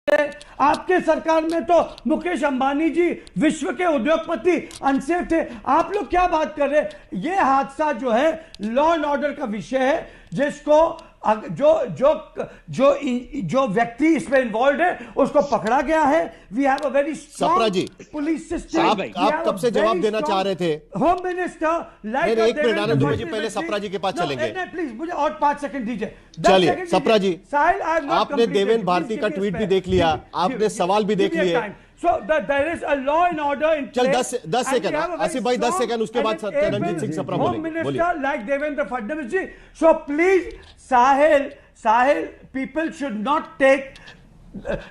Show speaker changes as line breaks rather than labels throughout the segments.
आपके सरकार में तो मुकेश अंबानी जी विश्व के उद्योगपति अनसेफ थे। आप लोग क्या बात कर रहे हैं? ये हादसा जो है लॉ एंड ऑर्डर का विषय है, जिसको जो जो जो जो व्यक्ति इसमें इन्वॉल्व है उसको पकड़ा गया है। We have a very strong police system.
आप कब से जवाब देना चाह रहे थे?
होम मिनिस्टर
लाइक एक मिनट आनंद जी, पहले सप्रा जी के पास चलेंगे।
प्लीज मुझे और 5 सेकंड दीजिए।
चलिए सप्रा जी, आपने देवेंद्र भारती का ट्वीट भी देख लिया, आपने सवाल भी देख लिए।
So there is a law and order in
चल
place.
10 सेकंड आसिफ भाई, 10 सेकंड, उसके बाद Ranjit Singh Sapra
Home Minister like Devendra Fadnavis ji. So please, Sahil, people should not take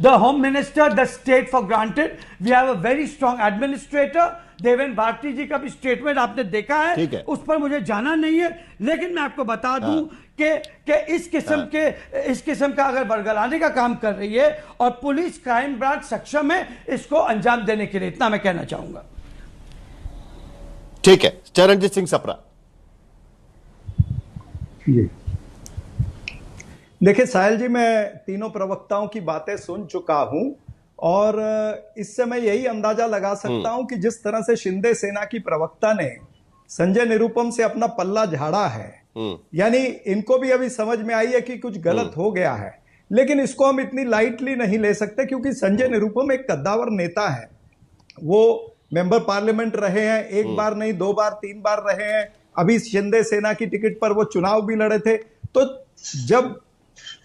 the Home Minister, the state for granted. We have a very strong administrator. Devendra Bharti जी का भी statement आपने देखा है, उस पर मुझे जाना नहीं है, लेकिन मैं आपको बता दूं कि इस किस्म का अगर बरगलाने का काम कर रही है और पुलिस क्राइम ब्रांच सक्षम है इसको अंजाम देने के लिए, इतना मैं कहना चाहूंगा।
ठीक है, चरणजीत सिंह सप्रा।
देखिए साहिल जी, मैं तीनों प्रवक्ताओं की बातें सुन चुका हूं और इससे मैं यही अंदाजा लगा सकता हूं कि जिस तरह से शिंदे सेना की प्रवक्ता ने संजय निरुपम से अपना पल्ला झाड़ा है, यानी इनको भी अभी समझ में आई है कि कुछ गलत हो गया है, लेकिन इसको हम इतनी लाइटली नहीं ले सकते क्योंकि संजय निरुपम एक कद्दावर नेता है। वो मेंबर पार्लियामेंट रहे हैं, एक बार नहीं 2 बार 3 बार रहे हैं, अभी शिंदे सेना की टिकट पर वो चुनाव भी लड़े थे। तो जब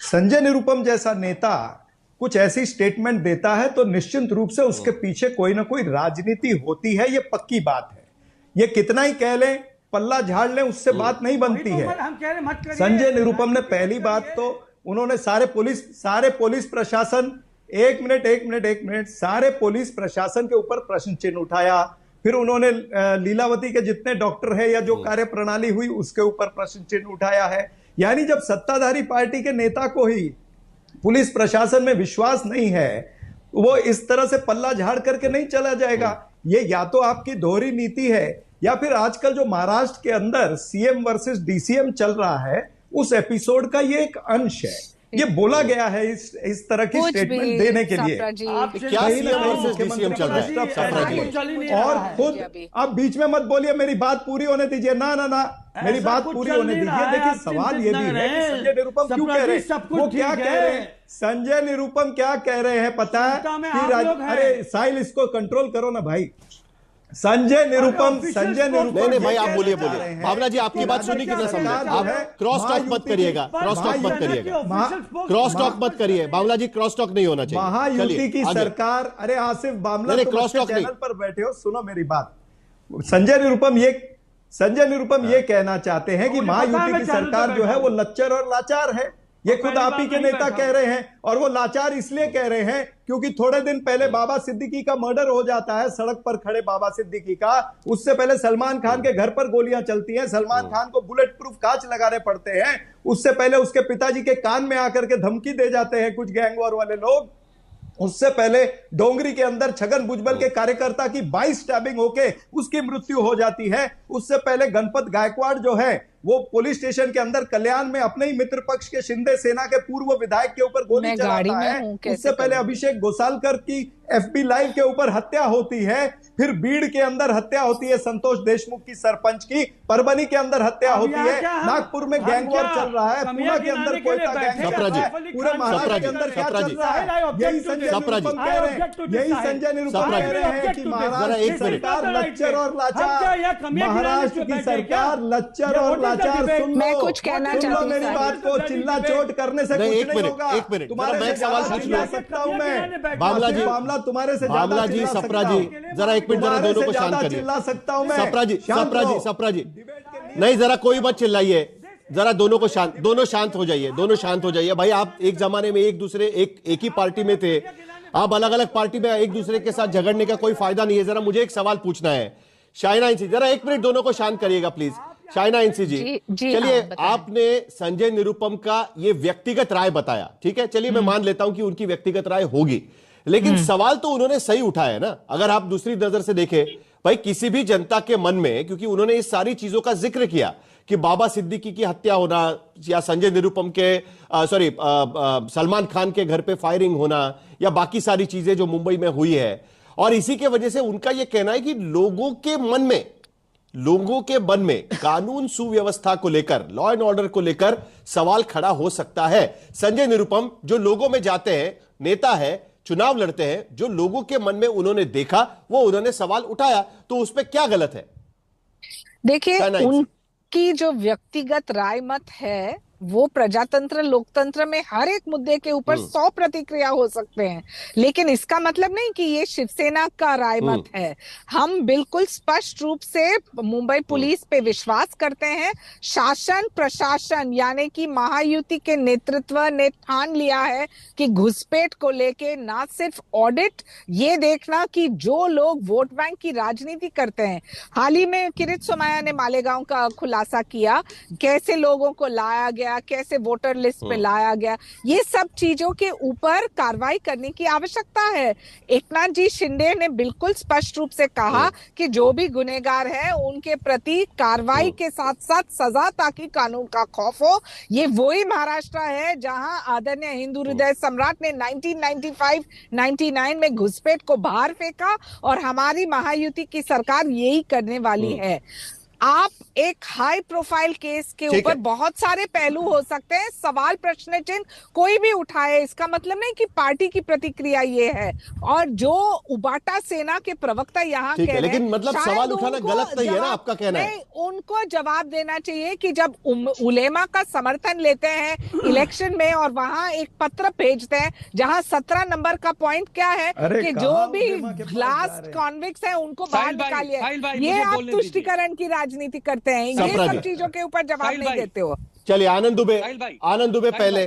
संजय निरुपम जैसा नेता कुछ ऐसी स्टेटमेंट देता है तो निश्चित रूप से उसके पीछे कोई ना कोई राजनीति होती है, ये पक्की बात है। ये कितना ही कह लें, पल्ला झाड़ लें, उससे बात नहीं बनती है। संजय निरुपम ने पहली बात तो उन्होंने सारे पुलिस प्रशासन, एक मिनट, सारे पुलिस प्रशासन के ऊपर प्रश्न चिन्ह उठाया। फिर उन्होंने लीलावती के जितने डॉक्टर है या जो कार्य प्रणाली हुई उसके ऊपर प्रश्न चिन्ह उठाया है। यानी जब सत्ताधारी पार्टी के नेता को ही पुलिस प्रशासन में विश्वास नहीं है, वो इस तरह से पल्ला झाड़ करके नहीं चला जाएगा। ये या तो आपकी दोहरी नीति है या फिर आजकल जो महाराष्ट्र के अंदर सीएम वर्सेस डीसीएम चल रहा है उस एपिसोड का ये एक अंश है। ये बोला गया है इस तरह की स्टेटमेंट देने के लिए।
क्या सीएम वर्सेस डीसीएम चल रहा है?
और खुद अब बीच में मत बोलिए, मेरी बात पूरी होने दीजिए। ना मेरी बात पूरी होने दीजिए। देखिए सवाल ये भी है कि संजय निरुपम क्यों कह रहे हैं, वो क्या कह रहे हैं? संजय निरुपम क्या कह रहे हैं पता है कि अरे साहिल, इसको कंट्रोल करो ना भाई। संजय निरुपम
नहीं भाई, आप बोलिए। भावना जी, आपकी बात सुनी कि ना समझे? आप क्रॉस टॉक मत करिएगा, क्रॉस टॉक मत करिए भावना जी, क्रॉस टॉक नहीं होना चाहिए।
महायुति की सरकार, अरे आसिफ बामला
क्रॉस टॉक
चैनल पर बैठे हो, सुनो मेरी बात। संजय निरुपम ये कहना चाहते हैं कि महायुति की सरकार जो है वो लच्चर और लाचार है। ये खुद आप ही के नेता कह रहे हैं, और वो लाचार इसलिए कह रहे हैं क्योंकि थोड़े दिन पहले बाबा सिद्दीकी का मर्डर हो जाता है, सड़क पर खड़े बाबा सिद्दीकी का। उससे पहले सलमान खान के घर पर गोलियां चलती हैं, सलमान खान को बुलेट प्रूफ कांच लगाने पड़ते हैं। उससे पहले उसके पिताजी के कान में आकर के धमकी दे जाते हैं कुछ गैंग वॉर वाले लोग। उससे पहले डोंगरी के अंदर छगन भुजबल के कार्यकर्ता की 22 स्टैबिंग होके उसकी मृत्यु हो जाती है। उससे पहले गणपत गायकवाड़ जो है वो पुलिस स्टेशन के अंदर कल्याण में अपने ही मित्र पक्ष के शिंदे सेना के पूर्व विधायक के ऊपर गोली चलाता है। उससे पहले अभिषेक गोसालकर की एफबी लाइव के ऊपर हत्या होती है। फिर बीड़ के अंदर हत्या होती है संतोष देशमुख की, सरपंच की। परभनी के अंदर हत्या होती है। नागपुर में गैंग वॉर चल रहा है। पुणे के अंदर कोयता गैंग चल रहा है। पूरे महाराष्ट्र के अंदर क्या चल रहा है? यही संजय निरुपम कह रहे हैं कि महाराष्ट्र की सरकार लच्चर और लाचार, महाराष्ट्र की सरकार लच्चर और लाचार।
मैं कुछ कहना चाहती हूं,
मेरी बात को चिल्ला चोट करने से कुछ नहीं होगा।
एक मिनट,
तुम्हारे
मैं सवाल पूछ
सकता हूं मैं।
बामला जी,
तुम्हारे से
बामला जी, सपरा जी, जरा एक मिनट, जरा दोनों को शांत करिए।
चिल्ला सकता हूं मैं।
सपरा जी नहीं, जरा कोई मत चिल्लाइए, जरा दोनों शांत हो जाइए। भाई आप एक जमाने में एक ही पार्टी में थे, आप अलग अलग पार्टी में एक दूसरे के साथ झगड़ने का कोई फायदा नहीं है। जरा मुझे एक सवाल पूछना है। शाइना इंसी, जरा एक मिनट दोनों को शांत करिएगा प्लीज। शाइना इंसी जी, चलिए, आपने संजय निरुपम का ये व्यक्तिगत राय बताया, ठीक है, चलिए मैं मान लेता हूं कि उनकी व्यक्तिगत राय होगी, लेकिन सवाल तो उन्होंने सही उठाया है ना। अगर आप दूसरी नजर से देखें, भाई किसी भी जनता के मन में, क्योंकि उन्होंने इस सारी चीजों का जिक्र किया कि बाबा सिद्दीकी की हत्या होना या संजय निरुपम के सलमान खान के घर पे फायरिंग होना या बाकी सारी चीजें जो मुंबई में हुई है, और इसी के वजह से उनका यह कहना है कि लोगों के मन में कानून सुव्यवस्था को लेकर, लॉ एंड ऑर्डर को लेकर सवाल खड़ा हो सकता है। संजय निरुपम जो लोगों में जाते हैं, नेता है, चुनाव लड़ते हैं, जो लोगों के मन में उन्होंने देखा वो उन्होंने सवाल उठाया, तो उस पर क्या गलत है?
देखिए, उनकी जो व्यक्तिगत राय मत है वो प्रजातंत्र लोकतंत्र में हर एक मुद्दे के ऊपर 100 प्रतिक्रिया हो सकते हैं, लेकिन इसका मतलब नहीं कि ये शिवसेना का राय मत है। हम बिल्कुल स्पष्ट रूप से मुंबई पुलिस पे विश्वास करते हैं। शासन प्रशासन यानी कि महायुति के नेतृत्व ने ठान लिया है कि घुसपैठ को लेके ना सिर्फ ऑडिट, ये देखना कि जो लोग वोट बैंक की राजनीति करते हैं, हाल ही में किरीट सोमैया ने मालेगांव का खुलासा किया, कैसे लोगों को लाया गया, कैसे वोटर लिस्ट पे लाया गया, ये सब चीजों के ऊपर कार्रवाई करने की आवश्यकता है। एकनाथ जी शिंदे ने बिल्कुल स्पष्ट रूप से कहा कि जो भी गुनहगार है उनके प्रति कार्रवाई के साथ साथ सजा, ताकि कानून का खौफ हो। ये वही महाराष्ट्र है जहां आदरणीय हिंदू हृदय सम्राट ने 1995-99 में घुसपैठ को बाहर फेंका, और हमारी महायुति की सरकार यही करने वाली है। आप एक हाई प्रोफाइल केस के ऊपर बहुत सारे पहलू हो सकते हैं, सवाल प्रश्न चिन्ह कोई भी उठाए, इसका मतलब नहीं कि पार्टी की प्रतिक्रिया ये है। और जो उबाटा सेना के प्रवक्ता यहाँ कह रहे हैं,
लेकिन मतलब सवाल उठाना गलत नहीं है ना, आपका कहना है?
उनको जवाब देना चाहिए कि जब उलेमा का समर्थन लेते हैं इलेक्शन में और वहां एक पत्र भेजते हैं जहां 17 नंबर का पॉइंट क्या है कि जो भी ग्लास कॉन्विक्स है उनको बाहर निकालिए। ये आप तुष्टिकरण की राजनीति करते हैं, ये सब चीजों के ऊपर जवाब नहीं देते हो।
चलिए आनंद दुबे पहले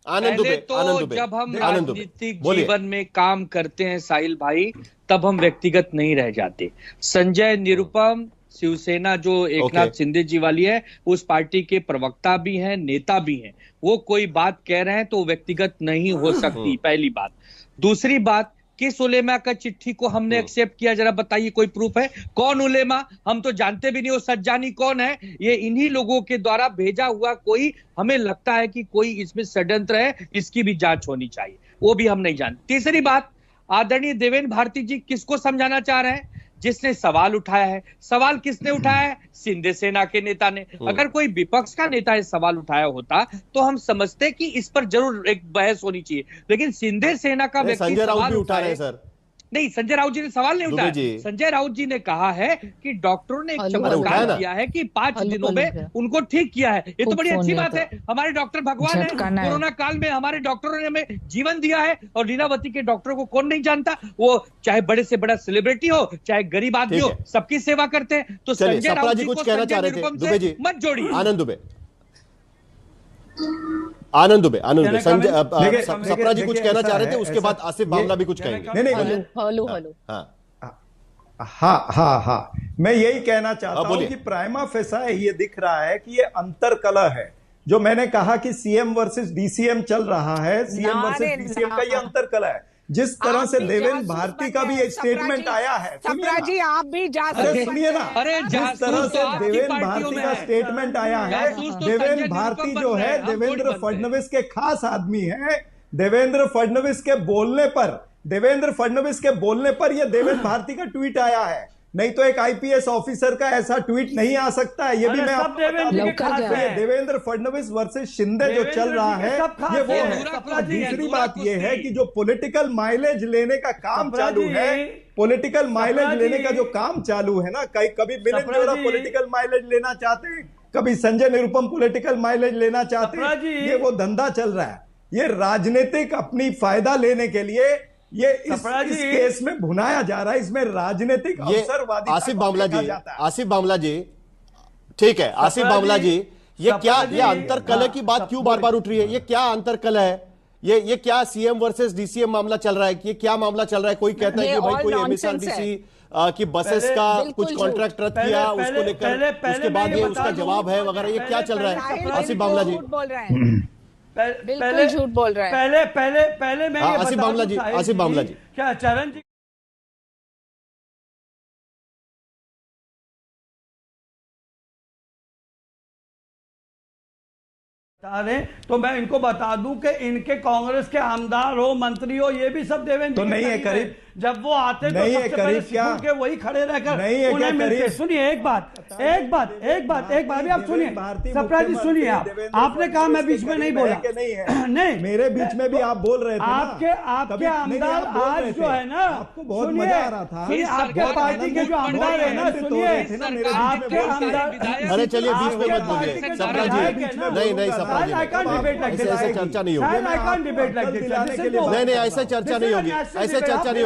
तो जब हम राजनीतिक जीवन में काम करते हैं साहिल भाई, तब हम व्यक्तिगत नहीं रह जाते। संजय निरुपम शिवसेना जो एकनाथ शिंदे जी वाली है, उस पार्टी के प्रवक्ता भी हैं, नेता भी हैं। वो कोई बात कह रहे हैं तो व्यक्तिगत नहीं हो सकती, पहली बात। दूसरी बात, किस उलेमा का चिट्ठी को हमने एक्सेप्ट किया, जरा बताइए, कोई प्रूफ है? कौन उलेमा? हम तो जानते भी नहीं वो सज्जानी कौन है। ये इन्हीं लोगों के द्वारा भेजा हुआ कोई, हमें लगता है कि कोई इसमें षड्यंत्र है, इसकी भी जांच होनी चाहिए, वो भी हम नहीं जानते। तीसरी बात, आदरणीय देवेंद्र भारती जी किसको समझाना चाह रहे हैं? जिसने सवाल उठाया है। सवाल किसने उठाया है? शिंदे सेना के नेता ने। अगर कोई विपक्ष का नेता ये सवाल उठाया होता तो हम समझते कि इस पर जरूर एक बहस होनी चाहिए, लेकिन शिंदे सेना का व्यक्ति
संजय राउत भी उठा रहे हैं सर।
नहीं, संजय राउत जी ने सवाल नहीं उठाया। संजय राउत जी ने कहा है कि डॉक्टरों ने एक चमत्कार किया है कि 5 दिनों में उनको ठीक किया है। ये तो बड़ी अच्छी बात है। हमारे डॉक्टर भगवान है, कोरोना काल में हमारे डॉक्टरों ने हमें जीवन दिया है, और लीलावती के डॉक्टरों को कौन नहीं जानता? वो चाहे बड़े से बड़ा सेलिब्रिटी हो, चाहे गरीब आदमी हो, सबकी सेवा करते हैं। तो संजय राउत जी कुछ कहना चाह रहे थे, मत जोड़िए।
आनंद दुबे सप्रा जी कुछ कहना चाह रहे थे, उसके बाद आसिफ बामला भी कुछ कहेंगे।
नहीं, हाँ, मैं यही कहना चाहता हूं कि प्राइमा फेसा ये दिख रहा है कि ये अंतरकलह है। जो मैंने कहा कि सीएम वर्सेस डीसीएम चल रहा है, सीएम वर्सेस डीसीएम का ये अंतरकलह है। जिस तरह से देवेंद्र भारती का भी एक स्टेटमेंट आया है,
जी आप भी जा सकते,
सुनिए ना, जिस तरह से देवेंद्र भारती का स्टेटमेंट आया है, देवेंद्र भारती जो है देवेंद्र फडणवीस के खास आदमी है। देवेंद्र फडणवीस के बोलने पर यह देवेंद्र भारती का ट्वीट आया है, नहीं तो एक आईपीएस ऑफिसर का ऐसा ट्वीट नहीं आ सकता है। ये भी मैं आपको देवेंद्र फडणवीस वर्सेस शिंदे जो चल रहा है ये वो है। दूसरी बात ये है कि जो पॉलिटिकल माइलेज लेने का काम चालू है, पॉलिटिकल माइलेज लेने का जो काम चालू है ना, कभी मिलिंद जोरा पॉलिटिकल माइलेज लेना चाहते हैं, कभी संजय निरुपम पॉलिटिकल माइलेज लेना चाहते हैं। ये वो धंधा चल रहा है, ये राजनीतिक अपनी फायदा लेने के लिए ये इस केस में भुनाया जा रहा है। इसमें राजनीतिक अवसरवादी
आसिफ बामला जी ठीक है, आसिफ बामला जी, ये क्या, ये अंतरकलह की बात क्यों बार बार उठ रही है? ये क्या अंतरकलह है? ये क्या सीएम वर्सेस डीसीएम मामला चल रहा है? ये क्या मामला चल रहा है? कोई कहता है कि भाई कोई एमएसआरटीसी की बसेस का कुछ कॉन्ट्रैक्ट रद्द किया, उसको लेकर उसके बाद ये उसका जवाब है वगैरह, ये क्या चल रहा है? आसिफ बामला जी
बिल्कुल झूठ बोल रहा है।
पहले मैं
आसिफ बामला जी
क्या चरण जी तो मैं इनको बता दूं कि इनके कांग्रेस के आमदार हो, मंत्री हो, ये भी सब देवेंद्र
तो नहीं है करीब।
जब वो आते
नहीं
तो
है
सबसे पहले
करीब क्या
के वही खड़े रहकर
नहीं है
उन्हें
क्या
मिलते।
करीब?
सुनिए एक बात भी आप सुनिए, सप्रा जी सुनिए, आपने कहा मैं बीच में नहीं बोला, नहीं
मेरे बीच में भी आप बोल रहे थे।
आपके आमदार आज जो है ना,
आपको बहुत मजा आ रहा था।
आपके पार्टी के जो आमदार है ना, सुनिए आपके आमदार,
अरे चलिए बीच में मत बोलिए सप्रा जी, नहीं सप्रा जी, ऐसे चर्चा नहीं होगी, नहीं ऐसे चर्चा नहीं होगी, ऐसे चर्चा नहीं होगी।